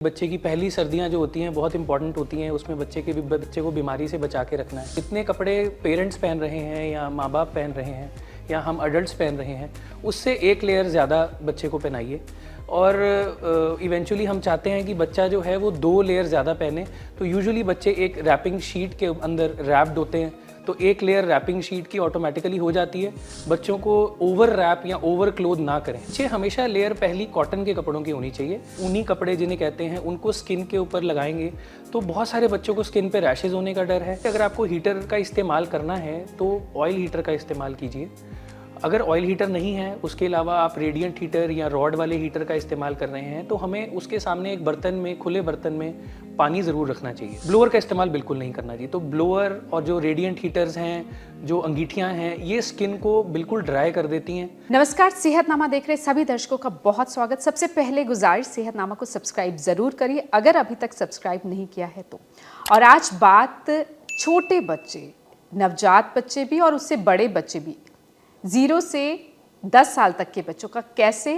बच्चे की पहली सर्दियां जो होती हैं बहुत इंपॉर्टेंट होती हैं। उसमें बच्चे को बीमारी से बचा के रखना है। जितने कपड़े पेरेंट्स पहन रहे हैं या माँ बाप पहन रहे हैं या हम अडल्ट्स पहन रहे हैं, उससे एक लेयर ज़्यादा बच्चे को पहनाइए। और इवेंचुअली हम चाहते हैं कि बच्चा जो है वो 2 लेयर ज़्यादा पहने। तो यूजुअली बच्चे एक रैपिंग शीट के अंदर रैप्ड होते हैं, तो एक लेयर रैपिंग शीट की ऑटोमेटिकली हो जाती है। बच्चों को ओवर रैप या ओवर क्लोथ ना करें। बच्चे हमेशा लेयर पहली कॉटन के कपड़ों की होनी चाहिए। ऊनी कपड़े जिन्हें कहते हैं उनको स्किन के ऊपर लगाएंगे तो बहुत सारे बच्चों को स्किन पे रैशेज होने का डर है। अगर आपको हीटर का इस्तेमाल करना है तो ऑयल हीटर का इस्तेमाल कीजिए। अगर ऑयल हीटर नहीं है, उसके अलावा आप रेडिएंट हीटर या रॉड वाले हीटर का इस्तेमाल कर रहे हैं, तो हमें उसके सामने एक बर्तन में, खुले बर्तन में पानी ज़रूर रखना चाहिए। ब्लोअर का इस्तेमाल बिल्कुल नहीं करना चाहिए। तो ब्लोअर और जो रेडिएंट हीटर्स हैं, जो अंगीठियाँ हैं, ये स्किन को बिल्कुल ड्राई कर देती हैं। नमस्कार, सेहतनामा देख रहे सभी दर्शकों का बहुत स्वागत। सबसे पहले गुजारिश, सेहतनामा को सब्सक्राइब ज़रूर करिए अगर अभी तक सब्सक्राइब नहीं किया है तो। और आज बात छोटे बच्चे, नवजात बच्चे भी और उससे बड़े बच्चे भी, 0 से 10 साल तक के बच्चों का कैसे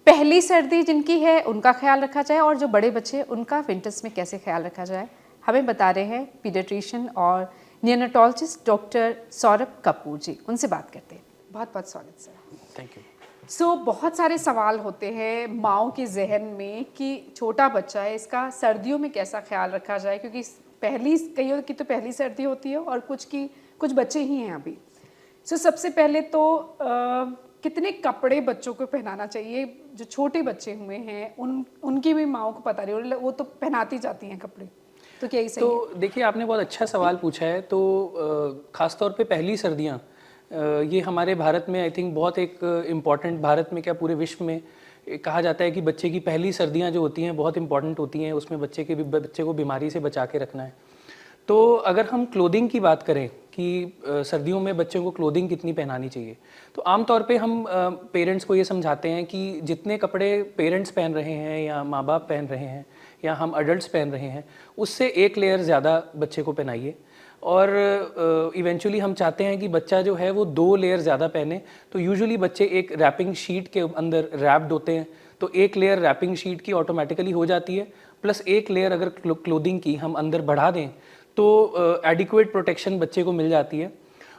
पहली सर्दी जिनकी है उनका ख्याल रखा जाए और जो बड़े बच्चे उनका विंटर्स में कैसे ख्याल रखा जाए, हमें बता रहे हैं पीडियाट्रिशियन और नियोनेटोलॉजिस्ट डॉक्टर सौरभ कपूर जी। उनसे बात करते हैं। बहुत बहुत स्वागत सर। Thank you. सो बहुत सारे सवाल होते हैं माँओं के जहन में कि छोटा बच्चा है, इसका सर्दियों में कैसा ख्याल रखा जाए, क्योंकि कईयों की तो पहली सर्दी होती है और कुछ बच्चे ही हैं अभी। सो सबसे पहले तो कितने कपड़े बच्चों को पहनाना चाहिए? जो छोटे बच्चे हुए हैं उनकी भी माँओं को पता नहीं, वो तो पहनाती जाती हैं कपड़े, तो क्या ही सही है? तो देखिए, आपने बहुत अच्छा सवाल पूछा है। तो ख़ासतौर पे पहली सर्दियाँ, ये हमारे भारत में आई थिंक बहुत एक इम्पॉर्टेंट, भारत में क्या पूरे विश्व में कहा जाता है कि बच्चे की पहली सर्दियाँ जो होती हैं बहुत इंपॉर्टेंट होती हैं। उसमें बच्चे को बीमारी से बचा के रखना है। तो अगर हम क्लोथिंग की बात करें कि सर्दियों में बच्चों को क्लोथिंग कितनी पहनानी चाहिए, तो आमतौर पे हम पेरेंट्स को ये समझाते हैं कि जितने कपड़े पेरेंट्स पहन रहे हैं या माँ बाप पहन रहे हैं या हम अडल्ट्स पहन रहे हैं, उससे एक लेयर ज़्यादा बच्चे को पहनाइए। और इवेंचुअली हम चाहते हैं कि बच्चा जो है वो 2 लेयर ज़्यादा पहने। तो यूजुअली बच्चे एक रैपिंग शीट के अंदर रैप्ड होते हैं, तो एक लेयर रैपिंग शीट की ऑटोमेटिकली हो जाती है, प्लस एक लेयर अगर क्लोथिंग की हम अंदर बढ़ा दें तो एडिक्वेट प्रोटेक्शन बच्चे को मिल जाती है।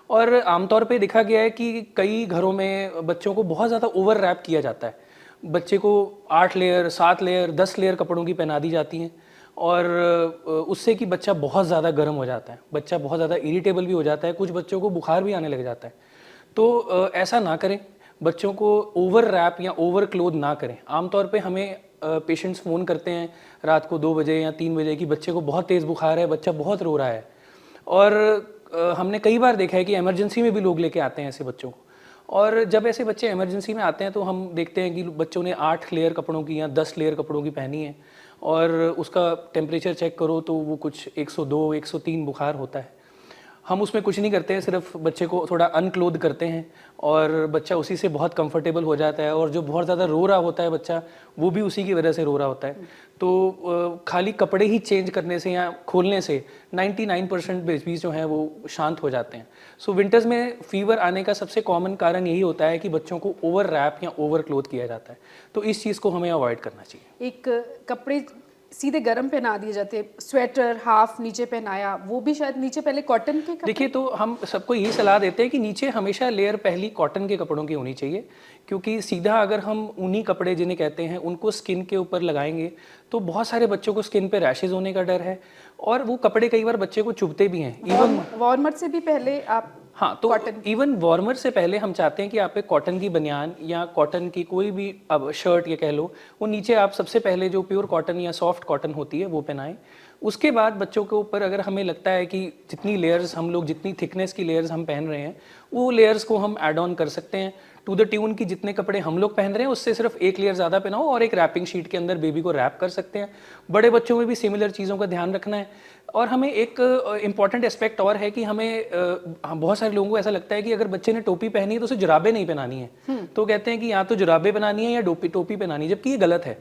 और आमतौर पे देखा गया है कि कई घरों में बच्चों को बहुत ज़्यादा ओवर रैप किया जाता है। बच्चे को 8 लेयर, 7 लेयर, 10 लेयर कपड़ों की पहना दी जाती हैं और उससे कि बच्चा बहुत ज़्यादा गर्म हो जाता है, बच्चा बहुत ज़्यादा इरिटेबल भी हो जाता है, कुछ बच्चों को बुखार भी आने लग जाता है। तो ऐसा ना करें, बच्चों को ओवर रैप या ओवर क्लोथ ना करें। आमतौर पे हमें पेशेंट्स फ़ोन करते हैं रात को 2 बजे या 3 बजे कि बच्चे को बहुत तेज़ बुखार है, बच्चा बहुत रो रहा है। और हमने कई बार देखा है कि इमरजेंसी में भी लोग लेके आते हैं ऐसे बच्चों को। और जब ऐसे बच्चे इमरजेंसी में आते हैं तो हम देखते हैं कि बच्चों ने 8 लेयर कपड़ों की या 10 लेयर कपड़ों की पहनी है और उसका टेम्परेचर चेक करो तो वो कुछ 102, 103 बुखार होता है। हम उसमें कुछ नहीं करते हैं, सिर्फ बच्चे को थोड़ा अनक्लोथ करते हैं और बच्चा उसी से बहुत कंफर्टेबल हो जाता है। और जो बहुत ज़्यादा रो रहा होता है बच्चा, वो भी उसी की वजह से रो रहा होता है। तो खाली कपड़े ही चेंज करने से या खोलने से 99% बेबीज जो हैं वो शांत हो जाते हैं। सो विंटर्स में फीवर आने का सबसे कॉमन कारण यही होता है कि बच्चों को ओवर रैप या ओवर क्लोथ किया जाता है। तो इस चीज़ को हमें अवॉइड करना चाहिए। एक कपड़े सीधे गर्म पहना दिए जाते, स्वेटर हाफ नीचे पहनाया, वो भी शायद नीचे पहले कॉटन के कपड़े। देखिए, तो हम सबको यही सलाह देते हैं कि नीचे हमेशा लेयर पहली कॉटन के कपड़ों की होनी चाहिए, क्योंकि सीधा अगर हम ऊनी कपड़े जिन्हें कहते हैं उनको स्किन के ऊपर लगाएंगे तो बहुत सारे बच्चों को स्किन पे रैशेज होने का डर है और वो कपड़े कई बार बच्चे को चुभते भी हैं। इवन वार्मर से भी पहले आप, हाँ, तो इवन वार्मर से पहले हम चाहते हैं कि आप एक कॉटन की बनियान या कॉटन की कोई भी अब शर्ट ये कह लो, वो नीचे आप सबसे पहले जो प्योर कॉटन या सॉफ्ट कॉटन होती है वो पहनाएं। उसके बाद बच्चों के ऊपर अगर हमें लगता है कि जितनी लेयर्स हम लोग, जितनी थिकनेस की लेयर्स हम पहन रहे हैं, वो लेयर्स को हम ऐड ऑन कर सकते हैं टू द ट्यून की जितने कपड़े हम लोग पहन रहे हैं उससे सिर्फ एक लेयर ज़्यादा पहनाओ और एक रैपिंग शीट के अंदर बेबी को रैप कर सकते हैं। बड़े बच्चों में भी सिमिलर चीज़ों का ध्यान रखना है। और हमें एक इम्पॉर्टेंट एस्पेक्ट और है कि हमें बहुत सारे लोगों को ऐसा लगता है कि अगर बच्चे ने टोपी पहनी है तो उसे जुराबें नहीं पहनानी है। तो कहते हैं कि या तो जुराबें पहनानी है या टोपी पहनानी है, जबकि ये गलत है।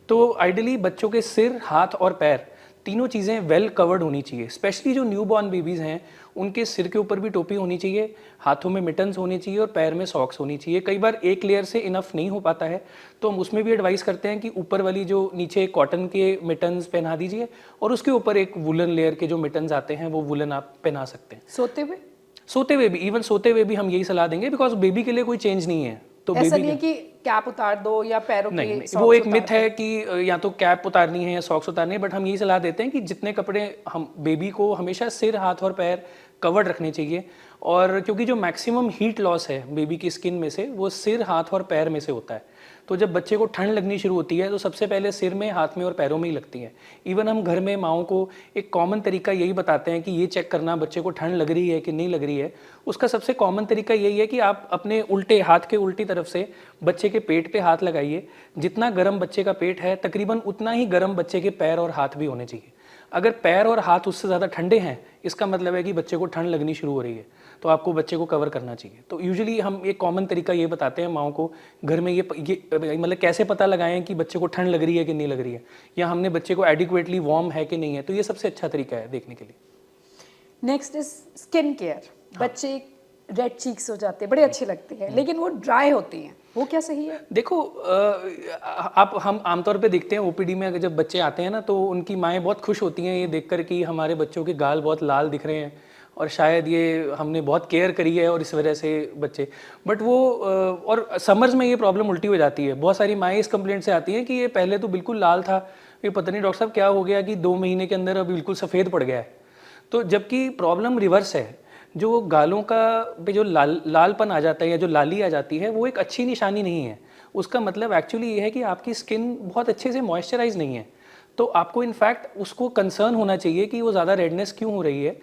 तो आइडियली बच्चों के सिर, हाथ और पैर तीनों चीज़ें वेल कवर्ड होनी चाहिए। स्पेशली जो न्यू बॉर्न बेबीज़ हैं उनके सिर के ऊपर भी टोपी होनी चाहिए, हाथों में मिटन्स होनी चाहिए और पैर में सॉक्स होनी चाहिए। कई बार एक लेयर से इनफ नहीं हो पाता है तो हम उसमें भी एडवाइस करते हैं कि ऊपर वाली जो नीचे कॉटन के मिटन्स पहना दीजिए और उसके ऊपर एक वुलन लेयर के जो मिटन्स आते हैं वो वुलन आप पहना सकते हैं। सोते हुए भी, इवन सोते हुए भी हम यही सलाह देंगे, बिकॉज बेबी के लिए कोई चेंज नहीं है। तो ऐसा बेबी नहीं है कि कैप उतार दो या पैरों नहीं, के नहीं, socks वो एक उतार मिथ दो। है कि या तो कैप उतारनी है या सॉक्स उतारनी है, बट हम यही सलाह देते हैं कि जितने कपड़े हम बेबी को हमेशा सिर, हाथ और पैर कवर्ड रखने चाहिए। और क्योंकि जो मैक्सिमम हीट लॉस है बेबी की स्किन में से वो सिर, हाथ और पैर में से होता है। तो जब बच्चे को ठंड लगनी शुरू होती है तो सबसे पहले सिर में, हाथ में और पैरों में ही लगती है। इवन हम घर में माओं को एक कॉमन तरीका यही बताते हैं कि ये चेक करना बच्चे को ठंड लग रही है कि नहीं लग रही है। उसका सबसे कॉमन तरीका यही है कि आप अपने उल्टे हाथ के उल्टी तरफ से बच्चे के पेट पे हाथ लगाइए। जितना गर्म बच्चे का पेट है तकरीबन उतना ही गर्म बच्चे के पैर और हाथ भी होने चाहिए। अगर पैर और हाथ उससे ज़्यादा ठंडे हैं इसका मतलब है कि बच्चे को ठंड लगनी शुरू हो रही है, तो आपको बच्चे को कवर करना चाहिए। तो यूजुअली हम एक कॉमन तरीका ये बताते हैं माओं को घर में, ये मतलब कैसे पता लगाएं कि बच्चे को ठंड लग रही है कि नहीं लग रही है, या हमने बच्चे को एडिक्वेटली वार्म है कि नहीं है। तो ये सबसे अच्छा तरीका है देखने के लिए। Next is skin care. बच्चे रेड चीक्स हो जाते हैं, बड़े अच्छे लगते हैं, लेकिन वो ड्राई होती हैं, वो क्या सही है? देखो हम आमतौर पे देखते हैं ओपीडी में अगर जब बच्चे आते हैं ना तो उनकी माएँ बहुत खुश होती हैं ये देखकर कि हमारे बच्चों के गाल बहुत लाल दिख रहे हैं और शायद ये हमने बहुत केयर करी है और इस वजह से बच्चे, बट वो और समर्स में ये प्रॉब्लम उल्टी हो जाती है। बहुत सारी माएँ इस कंप्लेंट से आती हैं कि ये पहले तो बिल्कुल लाल था, ये पता नहीं डॉक्टर साहब क्या हो गया कि 2 महीने के अंदर अब बिल्कुल सफ़ेद पड़ गया है। तो जबकि प्रॉब्लम रिवर्स है, जो गालों का पे जो लालपन आ जाता है या जो लाली आ जाती है वो एक अच्छी निशानी नहीं है। उसका मतलब एक्चुअली ये है कि आपकी स्किन बहुत अच्छे से मॉइस्चराइज नहीं है। तो आपको इनफैक्ट उसको कंसर्न होना चाहिए कि वो ज़्यादा रेडनेस क्यों हो रही है।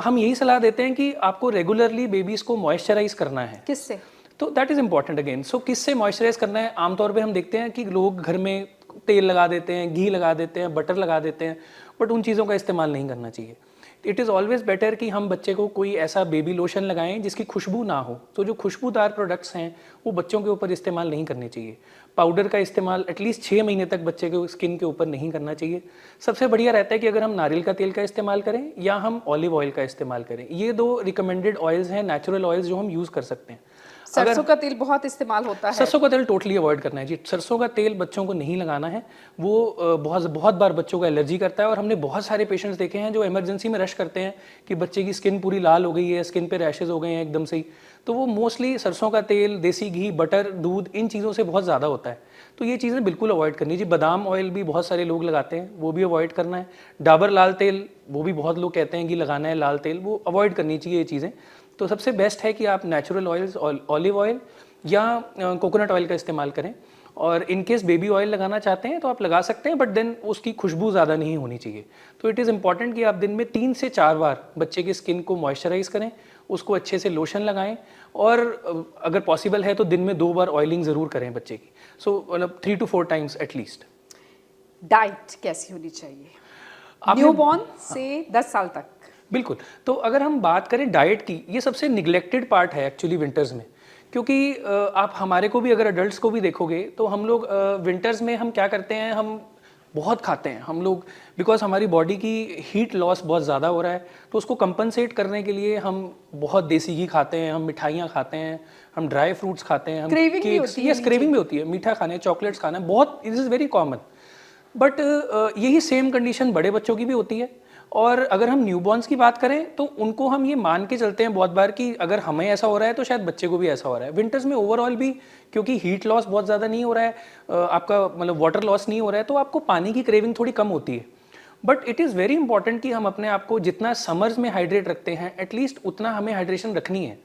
हम यही सलाह देते हैं कि आपको रेगुलरली बेबीज़ को मॉइस्चराइज करना है। किससे? तो दैट इज़ इंपॉर्टेंट अगेन। सो किससे मॉइस्चराइज करना है? आमतौर पे हम देखते हैं कि लोग घर में तेल लगा देते हैं, घी लगा देते हैं, बटर लगा देते हैं, बट उन चीज़ों का इस्तेमाल नहीं करना चाहिए। इट इज़ ऑलवेज बेटर कि हम बच्चे को कोई ऐसा बेबी लोशन लगाएं जिसकी खुशबू ना हो। तो जो खुशबूदार प्रोडक्ट्स हैं वो बच्चों के ऊपर इस्तेमाल नहीं करने चाहिए। पाउडर का इस्तेमाल एटलीस्ट 6 महीने तक बच्चे के स्किन के ऊपर नहीं करना चाहिए। सबसे बढ़िया रहता है कि अगर हम नारियल का तेल का इस्तेमाल करें या हम ऑलिव ऑयल का इस्तेमाल करें। ये 2 रिकमेंडेड ऑयल्स हैं, नेचुरल ऑयल्स जो हम यूज़ कर सकते हैं। सरसों का तेल बहुत इस्तेमाल होता है। सरसों का तेल टोटली अवॉइड करना है जी। सरसों का तेल बच्चों को नहीं लगाना है, वो बहुत बार बच्चों को एलर्जी करता है। और हमने बहुत सारे पेशेंट्स देखे हैं जो इमरजेंसी में रश करते हैं कि बच्चे की स्किन पूरी लाल हो गई है, स्किन पे रैशेज हो गए हैं एकदम से ही। तो वो मोस्टली सरसों का तेल, देसी घी, बटर, दूध, इन चीज़ों से बहुत ज़्यादा होता है। तो ये चीज़ें बिल्कुल अवॉइड करनी जी। बादाम ऑयल भी बहुत सारे लोग लगाते हैं, वो भी अवॉइड करना है। डाबर लाल तेल, वो भी बहुत लोग कहते हैं कि लगाना है लाल तेल, वो अवॉइड करनी चाहिए ये चीज़ें। तो सबसे बेस्ट है कि आप नेचुरल ऑयल्स, ऑलिव ऑयल या कोकोनट ऑयल का इस्तेमाल करें। और इन केस बेबी ऑयल लगाना चाहते हैं तो आप लगा सकते हैं, बट देन उसकी खुशबू ज़्यादा नहीं होनी चाहिए। तो इट इज़ इंपॉर्टेंट कि आप दिन में 3 से 4 बार बच्चे की स्किन को मॉइस्चराइज करें, उसको अच्छे से लोशन लगाएं और अगर पॉसिबल है तो दिन में 2 बार ऑयलिंग ज़रूर करें बच्चे की। सो मतलब 3 to 4 टाइम्स एटलीस्ट। डाइट कैसी होनी चाहिए न्यूबॉर्न से 10 साल तक? बिल्कुल। तो अगर हम बात करें डाइट की, ये सबसे निगलेक्टेड पार्ट है एक्चुअली विंटर्स में। क्योंकि आप हमारे को भी, अगर अडल्ट्स को भी देखोगे तो हम लोग विंटर्स में हम क्या करते हैं, हम बहुत खाते हैं हम लोग, बिकॉज हमारी बॉडी की हीट लॉस बहुत ज़्यादा हो रहा है। तो उसको कंपनसेट करने के लिए हम बहुत देसी घी खाते हैं, हम मिठाइयाँ खाते हैं, हम ड्राई फ्रूट्स खाते हैं, हम क्रेविंग भी होती है। यस, क्रेविंग भी होती है, मीठा खाने, चॉकलेट्स खाना, बहुत, it is very common. But यही सेम कंडीशन बड़े बच्चों की भी होती है। और अगर हम न्यूबॉर्न्स की बात करें तो उनको हम ये मान के चलते हैं बहुत बार कि अगर हमें ऐसा हो रहा है तो शायद बच्चे को भी ऐसा हो रहा है। विंटर्स में ओवरऑल भी क्योंकि हीट लॉस बहुत ज़्यादा नहीं हो रहा है, आपका मतलब वाटर लॉस नहीं हो रहा है, तो आपको पानी की क्रेविंग थोड़ी कम होती है। But it is very important कि हम अपने आप को जितना समर्स में हाइड्रेट रखते हैं एटलीस्ट उतना हमें हाइड्रेशन रखनी है।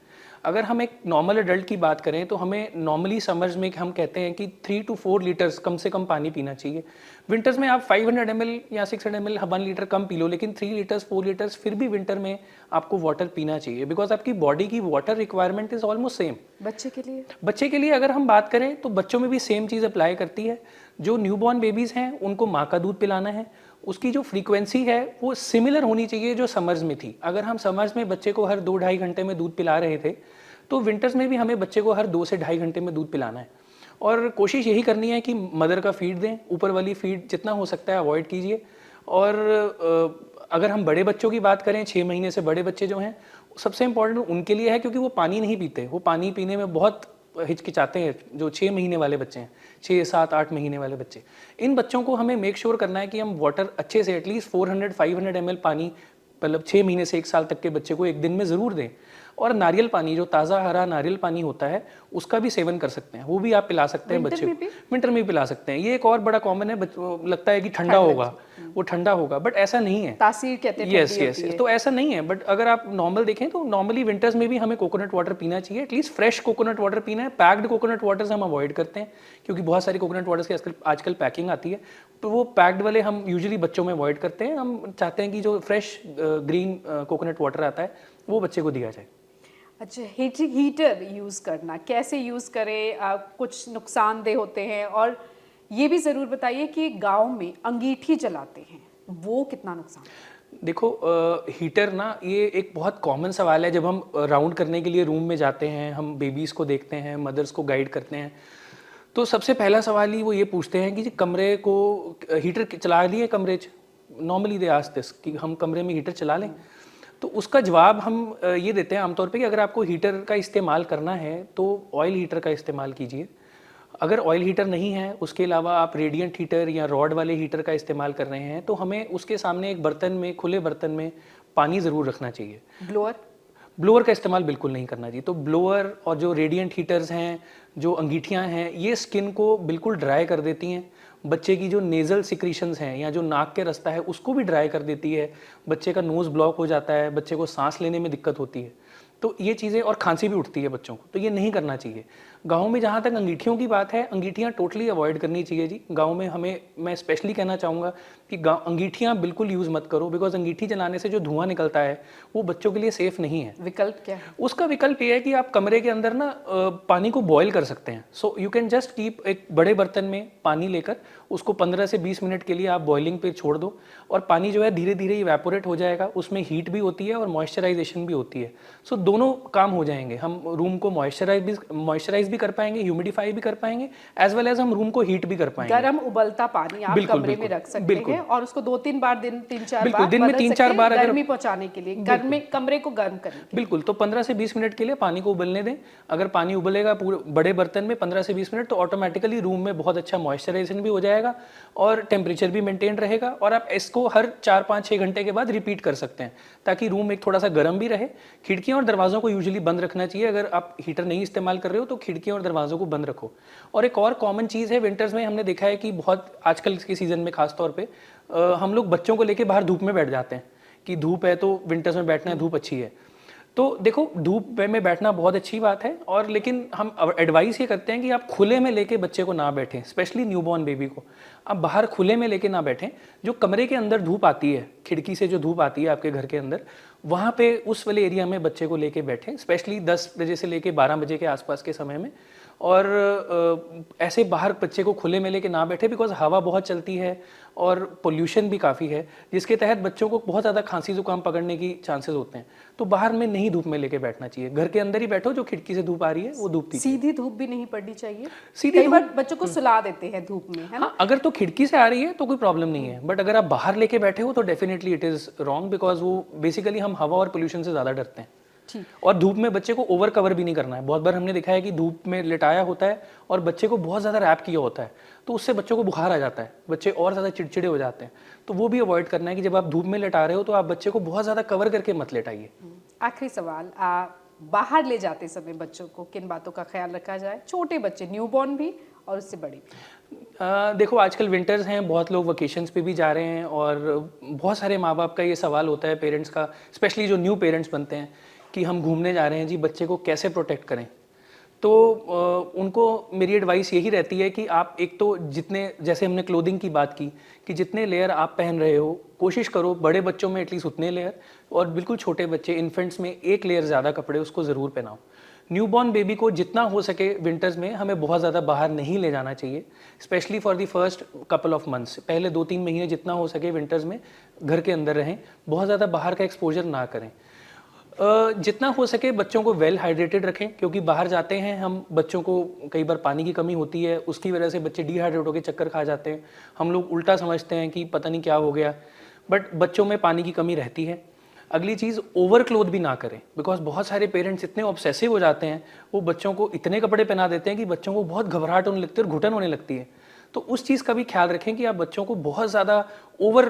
अगर हम एक नॉर्मल एडल्ट की बात करें तो हमें नॉर्मली समर्स में हम कहते हैं कि 3 to 4 लीटर्स कम से कम पानी पीना चाहिए। विंटर्स में आप 500 ml या 600 ml 1 लीटर कम पी लो, लेकिन 3 लीटर्स 4 लीटर्स फिर भी विंटर में आपको वाटर पीना चाहिए, बिकॉज आपकी बॉडी की water requirement is almost same. बच्चे के लिए अगर हम बात करें तो बच्चों में भी सेम चीज़ अप्लाई करती है। जो न्यूबॉर्न बेबीज़ हैं उनको माँ का दूध पिलाना है, उसकी जो फ्रीक्वेंसी है वो सिमिलर होनी चाहिए जो समर्स में थी। अगर हम समर्स में बच्चे को हर 2-2.5 घंटे में दूध पिला रहे थे तो विंटर्स में भी हमें बच्चे को हर 2 से 2.5 घंटे में दूध पिलाना है। और कोशिश यही करनी है कि मदर का फीड दें, ऊपर वाली फीड जितना हो सकता है अवॉइड कीजिए। और अगर हम बड़े बच्चों की बात करें, 6 महीने से बड़े बच्चे जो हैं, सबसे इम्पोर्टेंट उनके लिए है क्योंकि वो पानी नहीं पीते, वो पानी पीने में बहुत हिचकिचाते हैं। जो 6 महीने वाले बच्चे हैं, 6, 7, 8 महीने वाले बच्चे, इन बच्चों को हमें मेक श्योर करना है कि हम वाटर अच्छे से एटलीस्ट 400-500 ml पानी मतलब 6 महीने से 1 साल तक के बच्चे को एक दिन में ज़रूर दें। और नारियल पानी, जो ताज़ा हरा नारियल पानी होता है, उसका भी सेवन कर सकते हैं, वो भी आप पिला सकते हैं बच्चे को। विंटर में भी पिला सकते हैं। ये एक और बड़ा कॉमन है, लगता है कि ठंडा होगा, वो ठंडा होगा, बट ऐसा नहीं है। तासीर कहते हैं यस यस, तो ऐसा नहीं है। बट अगर आप नॉर्मल देखें तो नॉर्मली विंटर्स में भी हमें कोकोनट वाटर पीना चाहिए, एटलीस्ट फ्रेश कोकोनट वाटर पीना है। पैक्ड कोकोनट वाटर्स हम अवॉइड करते हैं क्योंकि बहुत सारी कोकोनट वाटर्स की आजकल पैकिंग आती है, तो वो पैक्ड वाले हम यूजुअली बच्चों में अवॉइड करते हैं। हम चाहते हैं कि जो फ्रेश ग्रीन कोकोनट वाटर आता है वो बच्चे को दिया जाए। अच्छा, हीटर यूज़ करना कैसे यूज़ करें, कुछ नुकसानदेह होते हैं? और ये भी ज़रूर बताइए कि गांव में अंगीठी जलाते हैं, वो कितना नुकसान? देखो, हीटर ना, ये एक बहुत कॉमन सवाल है। जब हम राउंड करने के लिए रूम में जाते हैं, हम बेबीज़ को देखते हैं, मदर्स को गाइड करते हैं, तो सबसे पहला सवाल ही वो ये पूछते हैं कि जी कमरे को हीटर चला लिए कमरे च? नॉर्मली दे आस्क दिस कि हम कमरे में हीटर चला लें। तो उसका जवाब हम ये देते हैं आमतौर पे कि अगर आपको हीटर का इस्तेमाल करना है तो ऑयल हीटर का इस्तेमाल कीजिए। अगर ऑयल हीटर नहीं है, उसके अलावा आप रेडिएंट हीटर या रॉड वाले हीटर का इस्तेमाल कर रहे हैं, तो हमें उसके सामने एक बर्तन में, खुले बर्तन में पानी ज़रूर रखना चाहिए। ब्लोअर का इस्तेमाल बिल्कुल नहीं करना चाहिए। तो ब्लोअर और जो रेडिएंट हीटर्स हैं, जो अंगीठियाँ हैं, ये स्किन को बिल्कुल ड्राई कर देती हैं। बच्चे की जो नेज़ल सिक्रीशंस हैं या जो नाक के रास्ता है, उसको भी ड्राई कर देती है। बच्चे का नोज़ ब्लॉक हो जाता है, बच्चे को सांस लेने में दिक्कत होती है। तो ये चीज़ें, और खांसी भी उठती है बच्चों को, तो ये नहीं करना चाहिए। गाँव में जहाँ तक अंगीठियों की बात है, अंगीठियाँ टोटली अवॉइड करनी चाहिए जी। गाँव में मैं स्पेशली कहना चाहूँगा कि अंगीठियाँ बिल्कुल यूज़ मत करो, बिकॉज अंगीठी जलाने से जो धुआं निकलता है वो बच्चों के लिए सेफ़ नहीं है। विकल्प क्या है? उसका विकल्प ये है कि आप कमरे के अंदर ना पानी को बॉयल कर सकते हैं। So you can just keep एक बड़े बर्तन में पानी लेकर उसको 15 से 20 मिनट के लिए आप बॉइलिंग पे छोड़ दो, और पानी जो है धीरे धीरे इवेपोरेट हो जाएगा। उसमें हीट भी होती है और मॉइस्चराइजेशन भी होती है। सो दोनों काम हो जाएंगे। हम रूम को मॉइस्चराइज भी कर पाएंगे, ह्यूमिडिफाई भी कर पाएंगे, एज वेल एज हम रूम को हीट भी कर पाएंगे। गर्म उबलता पानी आप कमरे में रख सकते हैं और उसको 2-3 बार, 3-4 बार दिन में 3-4 बार अगर गर्मी पहुंचाने के लिए, कमरे को गर्म करने के लिए। बिल्कुल, तो 15 से 20 मिनट के लिए पानी को उबलने दें। अगर पानी उबलेगा पूरे बड़े बर्तन में 15 से 20 मिनट, तो ऑटोमेटिकली रूम में बहुत अच्छा मॉइस्चराइजेशन भी हो जाएगा और टेम्परेचर भी मेंटेन रहेगा। और आप इसको हर 4-5-6 घंटे के बाद रिपीट कर सकते हैं ताकि रूम एक थोड़ा सा गर्म भी रहे। खिड़कियाँ और दरवाज़ों को यूजुअली बंद रखना चाहिए। अगर आप हीटर नहीं इस्तेमाल कर रहे हो तो खिड़कियों और दरवाज़ों को बंद रखो। और एक और कॉमन चीज़ है, विंटर्स में हमने देखा है कि बहुत आजकल के सीज़न में खास तौर पे हम लोग बच्चों को लेके बाहर धूप में बैठ जाते हैं कि धूप है तो विंटर्स में बैठना है, धूप अच्छी है। तो देखो, धूप में बैठना बहुत अच्छी बात है, और लेकिन हम एडवाइस ये करते हैं कि आप खुले में लेके बच्चे को ना बैठें, स्पेशली न्यूबॉर्न बेबी को आप बाहर खुले में लेके ना बैठें। जो कमरे के अंदर धूप आती है, खिड़की से जो धूप आती है आपके घर के अंदर, वहाँ पे उस वाले एरिया में बच्चे को लेके बैठें, स्पेशली 10 बजे से लेके 12 बजे के आसपास के समय में। और ऐसे बाहर बच्चे को खुले में लेके ना बैठे, बिकॉज हवा बहुत चलती है और पोल्यूशन भी काफ़ी है, जिसके तहत बच्चों को बहुत ज़्यादा खांसी जुकाम पकड़ने की चांसेस होते हैं। तो बाहर में नहीं धूप में लेके बैठना चाहिए, घर के अंदर ही बैठो। जो खिड़की से धूप आ रही है वो धूप दीजिए। सीधी धूप भी नहीं पड़नी चाहिए। सीधी कई बार बच्चों को सुला देते हैं धूप में, है ना? हाँ, अगर तो खिड़की से आ रही है तो कोई प्रॉब्लम नहीं है, बट अगर आप बाहर लेके बैठे हो तो definitely it is wrong, because वो बेसिकली हम हवा और पोल्यूशन से ज़्यादा डरते हैं। और धूप में बच्चे को ओवर कवर भी नहीं करना है। बहुत बार हमने देखा है कि धूप में लिटाया होता है और बच्चे को बहुत ज़्यादा रैप किया होता है, तो उससे बच्चों को बुखार आ जाता है, बच्चे और ज़्यादा चिड़चिड़े हो जाते हैं। तो वो भी अवॉइड करना है कि जब आप धूप में लिटा रहे हो तो आप बच्चे को बहुत ज़्यादा कवर करके मत लिटाइए। आखिरी सवाल, बाहर ले जाते समय बच्चों को किन बातों का ख्याल रखा जाए? छोटे बच्चे, न्यूबॉर्न भी और उससे बड़े भी। देखो, आजकल विंटर्स हैं, बहुत लोग वकेशंस पे भी जा रहे हैं, और बहुत सारे माँ बाप का ये सवाल होता है, पेरेंट्स का, स्पेशली जो न्यू पेरेंट्स बनते हैं, कि हम घूमने जा रहे हैं जी, बच्चे को कैसे प्रोटेक्ट करें। तो उनको मेरी एडवाइस यही रहती है कि आप एक तो जितने, जैसे हमने क्लोथिंग की बात की, कि जितने लेयर आप पहन रहे हो, कोशिश करो बड़े बच्चों में एटलीस्ट उतने लेयर, और बिल्कुल छोटे बच्चे, इन्फेंट्स में 1 लेयर ज़्यादा कपड़े उसको ज़रूर पहनाओ। न्यूबॉर्न बेबी को जितना हो सके विंटर्स में हमें बहुत ज़्यादा बाहर नहीं ले जाना चाहिए, specially for the first couple of months. पहले 2-3 महीने जितना हो सके विंटर्स में घर के अंदर रहें, बहुत ज़्यादा बाहर का एक्सपोजर ना करें। जितना हो सके बच्चों को वेल हाइड्रेटेड रखें, क्योंकि बाहर जाते हैं हम, बच्चों को कई बार पानी की कमी होती है, उसकी वजह से बच्चे डिहाइड्रेट होकर चक्कर खा जाते हैं। हम लोग उल्टा समझते हैं कि पता नहीं क्या हो गया, बट बच्चों में पानी की कमी रहती है। अगली चीज़, ओवर क्लोथ भी ना करें, बिकॉज बहुत सारे पेरेंट्स इतने ऑब्सेसिव हो जाते हैं, वो बच्चों को इतने कपड़े पहना देते हैं कि बच्चों को बहुत घबराहट होने लगती है और घुटन होने लगती है। तो उस चीज़ का भी ख्याल रखें कि आप बच्चों को बहुत ज़्यादा ओवर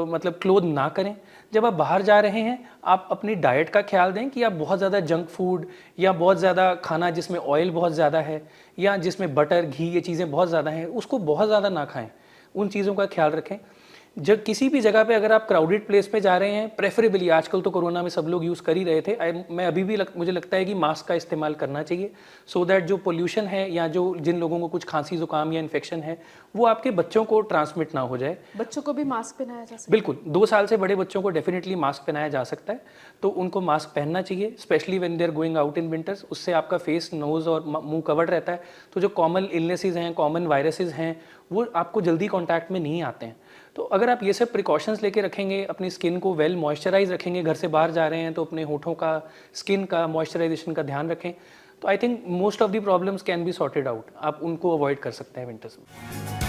मतलब क्लोथ ना करें। जब आप बाहर जा रहे हैं, आप अपनी डाइट का ख्याल दें कि आप बहुत ज़्यादा जंक फूड या बहुत ज़्यादा खाना जिसमें ऑयल बहुत ज़्यादा है या जिसमें बटर घी ये चीज़ें बहुत ज़्यादा हैं, उसको बहुत ज़्यादा ना खाएं। उन चीज़ों का ख्याल रखें। जब किसी भी जगह पे अगर आप क्राउडेड प्लेस पे जा रहे हैं, प्रेफरेबली, आजकल तो कोरोना में सब लोग यूज़ कर ही रहे थे, मैं अभी भी मुझे लगता है कि मास्क का इस्तेमाल करना चाहिए, सो दैट जो पोल्यूशन है या जो जिन लोगों को कुछ खांसी जुकाम या इन्फेक्शन है वो आपके बच्चों को ट्रांसमिट ना हो जाए। बच्चों को भी मास्क पहनाया जा सकता बिल्कुल, 2 साल से बड़े बच्चों को डेफिनेटली मास्क पहनाया जा सकता है, तो उनको मास्क पहनना चाहिए, specially when they are going out in winters. उससे आपका फेस, नोज़ और मुंह कवर्ड रहता है, तो जो कॉमन इलनेसेस हैं, कॉमन वायरसेस हैं, वो आपको जल्दी कॉन्टैक्ट में नहीं आते हैं। तो अगर आप ये सब प्रिकॉशंस लेके रखेंगे, अपनी स्किन को वेल मॉइस्चराइज रखेंगे, घर से बाहर जा रहे हैं तो अपने होठों का, स्किन का मॉइस्चराइजेशन का ध्यान रखें, तो I think most of the problems can be sorted out. आप उनको अवॉइड कर सकते हैं विंटर्स में।